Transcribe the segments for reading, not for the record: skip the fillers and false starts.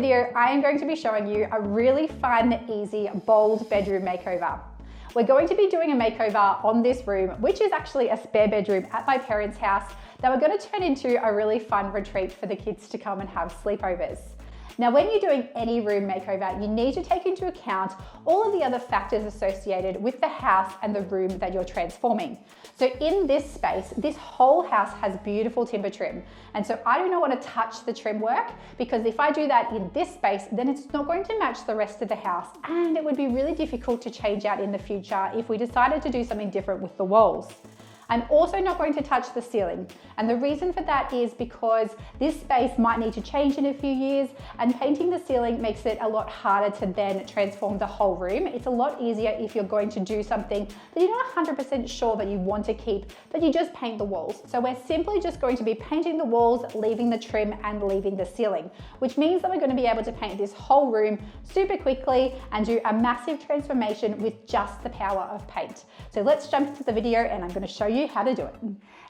video, I am going to be showing you a really fun, easy, bold bedroom makeover. We're going to be doing a makeover on this room, which is actually a spare bedroom at my parents' house that we're going to turn into a really fun retreat for the kids to come and have sleepovers. Now, when you're doing any room makeover, you need to take into account all of the other factors associated with the house and the room that you're transforming. So in this space, this whole house has beautiful timber trim. And so I do not want to touch the trim work, because if I do that in this space, then it's not going to match the rest of the house. And it would be really difficult to change out in the future if we decided to do something different with the walls. I'm also not going to touch the ceiling. And the reason for that is because this space might need to change in a few years, and painting the ceiling makes it a lot harder to then transform the whole room. It's a lot easier if you're going to do something that you're not 100% sure that you want to keep, that you just paint the walls. So we're simply just going to be painting the walls, leaving the trim and leaving the ceiling, which means that we're going to be able to paint this whole room super quickly and do a massive transformation with just the power of paint. So let's jump into the video and I'm going to show you how to do it.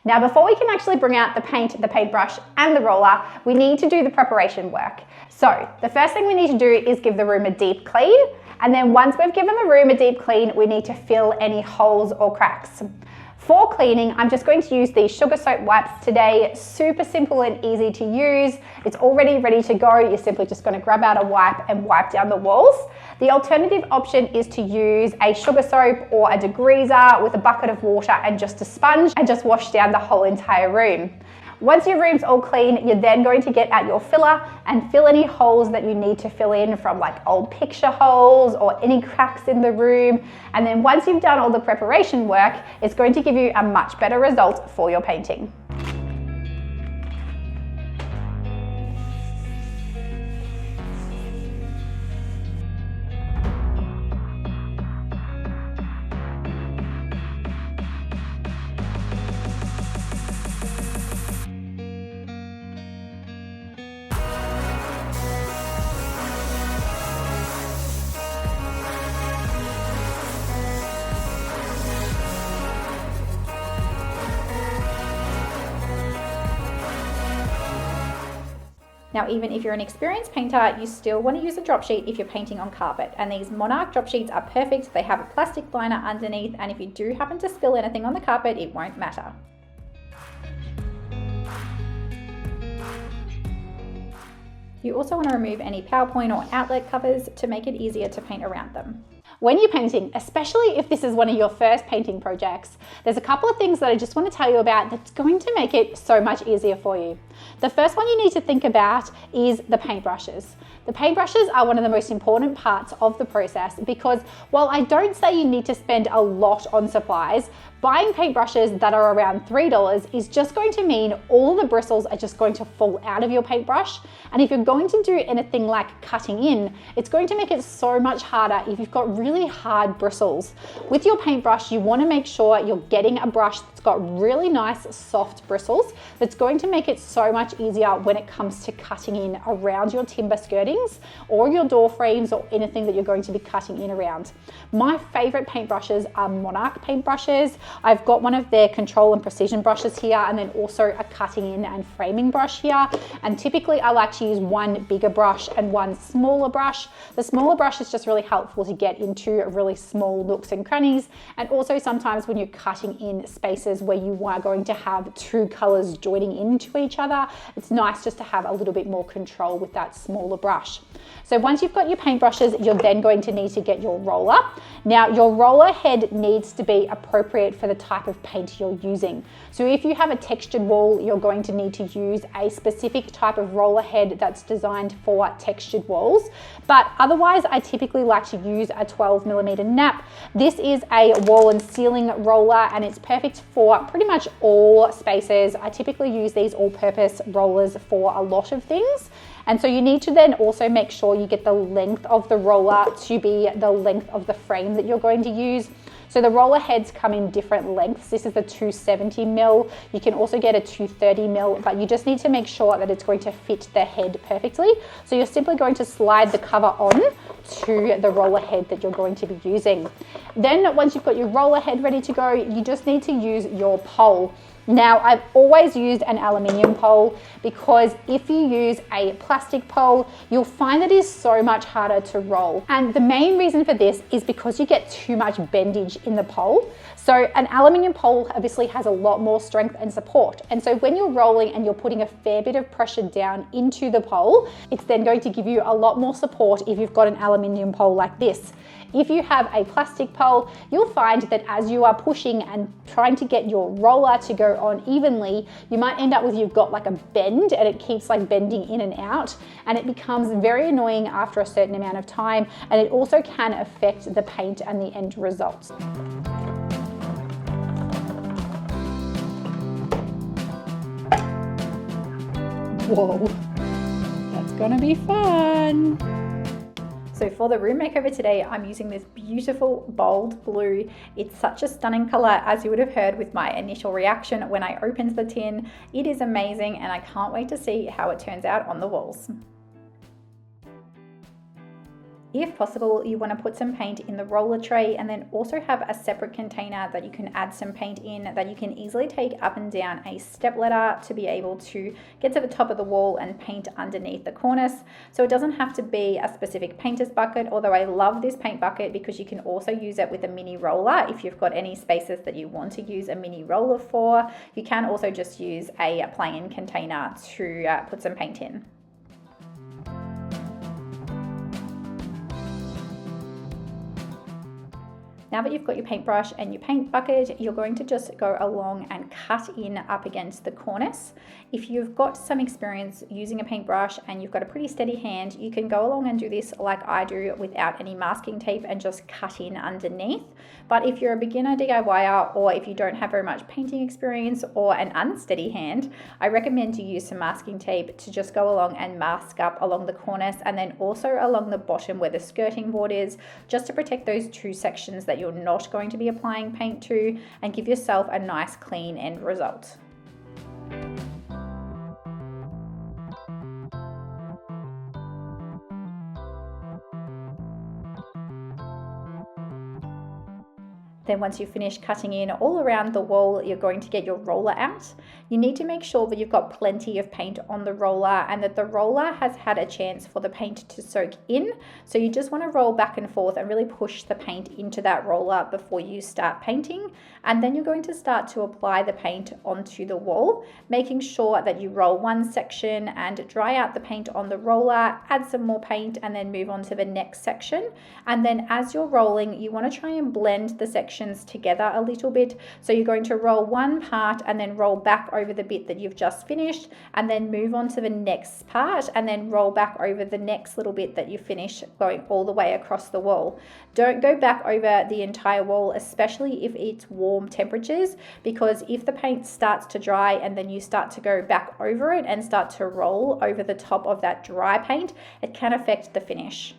Now, before we can actually bring out the paint, the paintbrush and the roller, we need to do the preparation work. So the first thing we need to do is give the room a deep clean. And then once we've given the room a deep clean, we need to fill any holes or cracks. For cleaning, I'm just going to use these sugar soap wipes today. Super simple and easy to use. It's already ready to go. You're simply just going to grab out a wipe and wipe down the walls. The alternative option is to use a sugar soap or a degreaser with a bucket of water and just a sponge and just wash down the whole entire room. Once your room's all clean, you're then going to get out your filler and fill any holes that you need to fill in, from like old picture holes or any cracks in the room. And then once you've done all the preparation work, it's going to give you a much better result for your painting. Now, even if you're an experienced painter, you still want to use a drop sheet if you're painting on carpet. And these Monarch drop sheets are perfect. They have a plastic liner underneath, and if you do happen to spill anything on the carpet, it won't matter. You also want to remove any PowerPoint or outlet covers to make it easier to paint around them. When you're painting, especially if this is one of your first painting projects, there's a couple of things that I just want to tell you about that's going to make it so much easier for you. The first one you need to think about is the paintbrushes. The paintbrushes are one of the most important parts of the process, because while I don't say you need to spend a lot on supplies, buying paintbrushes that are around $3 is just going to mean all the bristles are just going to fall out of your paintbrush. And if you're going to do anything like cutting in, it's going to make it so much harder if you've got really hard bristles. With your paintbrush, you want to make sure you're getting a brush that's got really nice soft bristles that's going to make it so much easier when it comes to cutting in around your timber skirtings or your door frames or anything that you're going to be cutting in around. My favorite paintbrushes are Monarch paintbrushes. I've got one of their control and precision brushes here, and then also a cutting in and framing brush here. And typically I like to use one bigger brush and one smaller brush. The smaller brush is just really helpful to get into really small nooks and crannies. And also sometimes when you're cutting in spaces where you are going to have two colors joining into each other, it's nice just to have a little bit more control with that smaller brush. So once you've got your paintbrushes, you're then going to need to get your roller. Now, your roller head needs to be appropriate for the type of paint you're using. So if you have a textured wall, you're going to need to use a specific type of roller head that's designed for textured walls. But otherwise, I typically like to use a 12mm nap. This is a wall and ceiling roller, and it's perfect for pretty much all spaces. I typically use these all-purpose rollers for a lot of things. And so you need to then also make sure you get the length of the roller to be the length of the frame that you're going to use. So the roller heads come in different lengths. This is a 270mm. You can also get a 230mm, but you just need to make sure that it's going to fit the head perfectly. So you're simply going to slide the cover on to the roller head that you're going to be using. Then once you've got your roller head ready to go, you just need to use your pole. Now, I've always used an aluminium pole because if you use a plastic pole, you'll find that it is so much harder to roll. And the main reason for this is because you get too much bendage in the pole. So an aluminium pole obviously has a lot more strength and support. And so when you're rolling and you're putting a fair bit of pressure down into the pole, it's then going to give you a lot more support if you've got an aluminium pole like this. If you have a plastic pole, you'll find that as you are pushing and trying to get your roller to go on evenly, you might end up with you've got like a bend and it keeps like bending in and out, and it becomes very annoying after a certain amount of time, and it also can affect the paint and the end results. Whoa, that's gonna be fun. So for the room makeover today, I'm using this beautiful bold blue. It's such a stunning color, as you would have heard with my initial reaction when I opened the tin. It is amazing, and I can't wait to see how it turns out on the walls. If possible, you want to put some paint in the roller tray and then also have a separate container that you can add some paint in, that you can easily take up and down a step ladder to be able to get to the top of the wall and paint underneath the cornice. So it doesn't have to be a specific painter's bucket, although I love this paint bucket because you can also use it with a mini roller. If you've got any spaces that you want to use a mini roller for, you can also just use a plain container to put some paint in. Now that you've got your paintbrush and your paint bucket, you're going to just go along and cut in up against the cornice. If you've got some experience using a paintbrush and you've got a pretty steady hand, you can go along and do this like I do without any masking tape and just cut in underneath. But if you're a beginner DIYer, or if you don't have very much painting experience or an unsteady hand, I recommend you use some masking tape to just go along and mask up along the cornice and then also along the bottom where the skirting board is, just to protect those two sections that you're not going to be applying paint to, and give yourself a nice clean end result. Then once you've finished cutting in all around the wall, you're going to get your roller out. You need to make sure that you've got plenty of paint on the roller and that the roller has had a chance for the paint to soak in. So you just want to roll back and forth and really push the paint into that roller before you start painting. And then you're going to start to apply the paint onto the wall, making sure that you roll one section and dry out the paint on the roller, add some more paint, and then move on to the next section. And then as you're rolling, you want to try and blend the section together a little bit. So you're going to roll one part and then roll back over the bit that you've just finished, and then move on to the next part and then roll back over the next little bit that you finish, going all the way across the wall. Don't go back over the entire wall, especially if it's warm temperatures, because if the paint starts to dry and then you start to go back over it and start to roll over the top of that dry paint, it can affect the finish.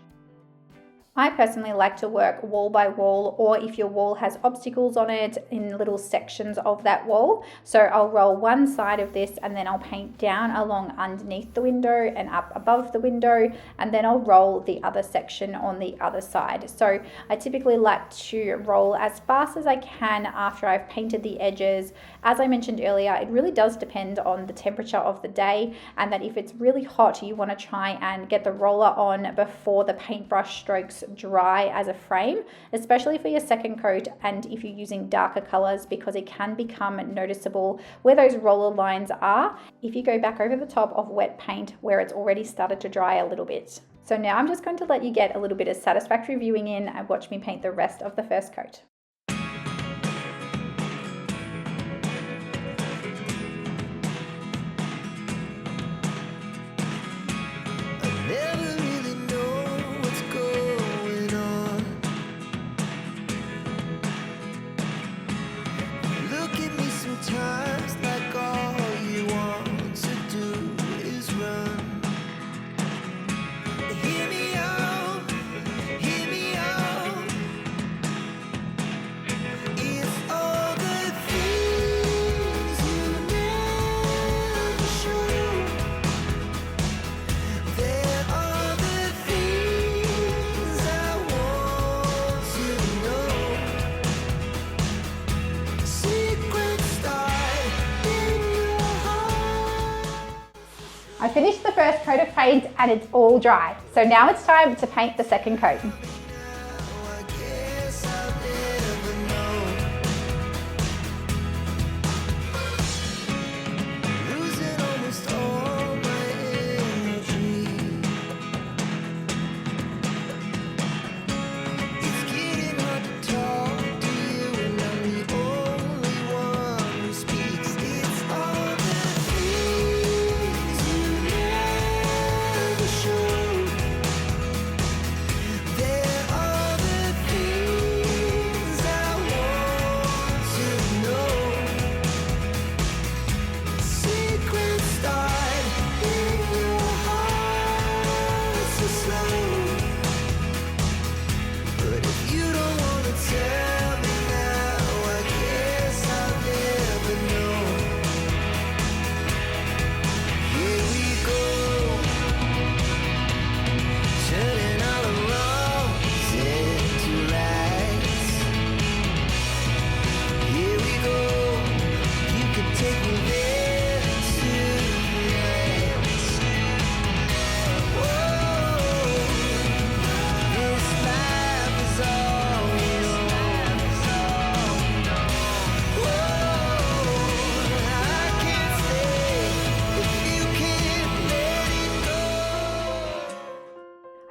I personally like to work wall by wall, or if your wall has obstacles on it, in little sections of that wall. So I'll roll one side of this and then I'll paint down along underneath the window and up above the window, and then I'll roll the other section on the other side. So I typically like to roll as fast as I can after I've painted the edges. As I mentioned earlier, it really does depend on the temperature of the day, and that if it's really hot, you want to try and get the roller on before the paintbrush strokes dry as a frame, especially for your second coat and if you're using darker colors, because it can become noticeable where those roller lines are if you go back over the top of wet paint where it's already started to dry a little bit. So now I'm just going to let you get a little bit of satisfactory viewing in and watch me paint the rest of the first coat. I finished the first coat of paint and it's all dry. So now it's time to paint the second coat.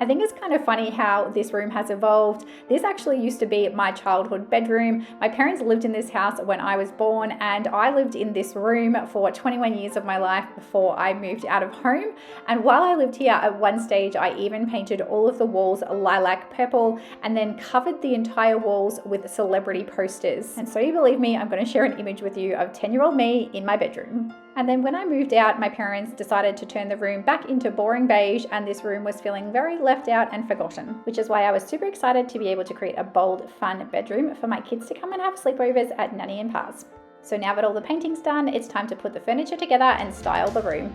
I think it's kind of funny how this room has evolved. This actually used to be my childhood bedroom. My parents lived in this house when I was born, and I lived in this room for 21 years of my life before I moved out of home. And while I lived here, at one stage, I even painted all of the walls lilac purple and then covered the entire walls with celebrity posters. And so you believe me, I'm going to share an image with you of 10-year-old me in my bedroom. And then when I moved out, my parents decided to turn the room back into boring beige, and this room was feeling very left out and forgotten, which is why I was super excited to be able to create a bold, fun bedroom for my kids to come and have sleepovers at Nanny and Pa's. So now that all the painting's done, it's time to put the furniture together and style the room.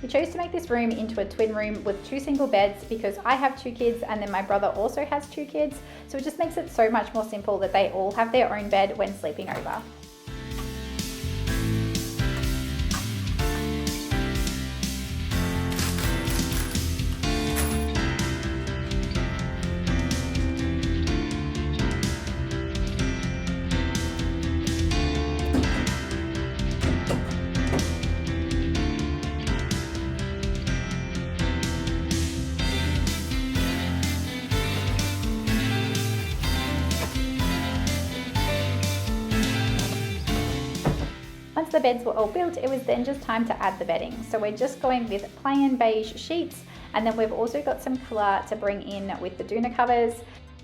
We chose to make this room into a twin room with 2 single beds because I have 2 kids and then my brother also has 2 kids, so it just makes it so much more simple that they all have their own bed when sleeping over. Once the beds were all built, it was then just time to add the bedding. So we're just going with plain beige sheets, and then we've also got some colour to bring in with the doona covers.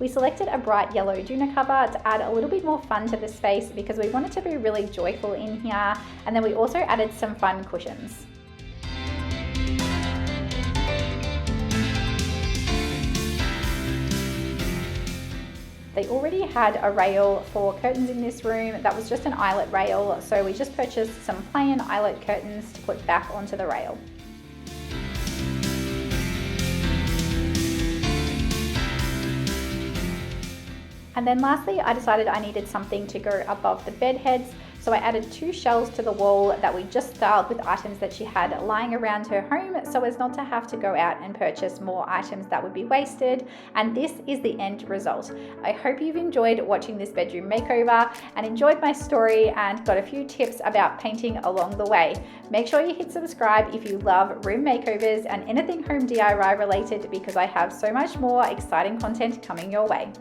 We selected a bright yellow doona cover to add a little bit more fun to the space because we wanted to be really joyful in here, and then we also added some fun cushions. They already had a rail for curtains in this room that was just an eyelet rail, so we just purchased some plain eyelet curtains to put back onto the rail. And then lastly, I decided I needed something to go above the bed heads, so I added 2 shelves to the wall that we just styled with items that she had lying around her home so as not to have to go out and purchase more items that would be wasted. And this is the end result. I hope you've enjoyed watching this bedroom makeover and enjoyed my story and got a few tips about painting along the way. Make sure you hit subscribe if you love room makeovers and anything home DIY related, because I have so much more exciting content coming your way.